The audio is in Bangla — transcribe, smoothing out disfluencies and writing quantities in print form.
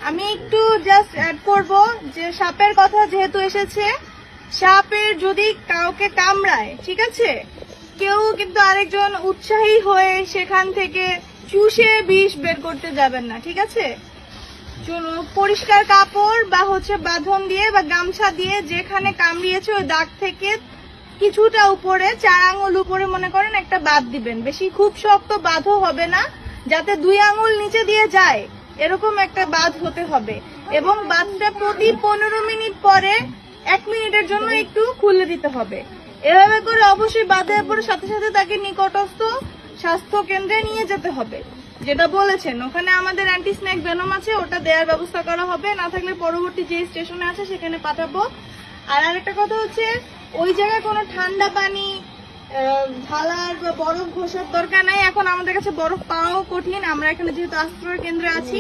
আমি একটু জাস্ট অ্যাড করব যে সাপের কথা যেহেতু এসেছে, সাপের যদি কাউকে কামড়ায়, ঠিক আছে, কেউ কিন্তু আরেকজন উৎসাহী হয়ে সেখান থেকে চুষে বিষ বের করতে যাবেন না, ঠিক আছে। পরিষ্কার কাপড় বা বাঁধন দিয়ে বা গামছা দিয়ে যেখানে কামড়িয়েছে ওই দাগ থেকে কিছুটা উপরে 4 আঙ্গুল উপরে মনে করেন একটা বাঁধ দিবেন, বেশি খুব শক্ত বাঁধও হবে না, যাতে 2 আঙ্গুল নিচে দিয়ে যায় এরকম একটা বাঁধ হতে হবে। এবং বাঁধটা প্রতি 15 মিনিট পরে 1 মিনিটের জন্য একটু খুলে দিতে হবে। এভাবে করে অবশ্যই বাঁধের পরে সাথে সাথে তাকে নিকটস্থ স্বাস্থ্য কেন্দ্রে নিয়ে যেতে হবে। যেটা বলেছেন ওখানে আমাদের অ্যান্টি স্নেক ভেনম আছে, ওটা দেওয়ার ব্যবস্থা করা হবে, না থাকলে পরবর্তী যে স্টেশনে আছে সেখানে পাঠাবো। আর আরেকটা কথা হচ্ছে, ওই জায়গায় কোনো ঠান্ডা পানি ঢালার বা বরফ ঘষার দরকার নাই। এখন আমাদের কাছে বরফ পাওয়াও কঠিন, আমরা এখানে যেহেতু আশ্রয় কেন্দ্রে আছি।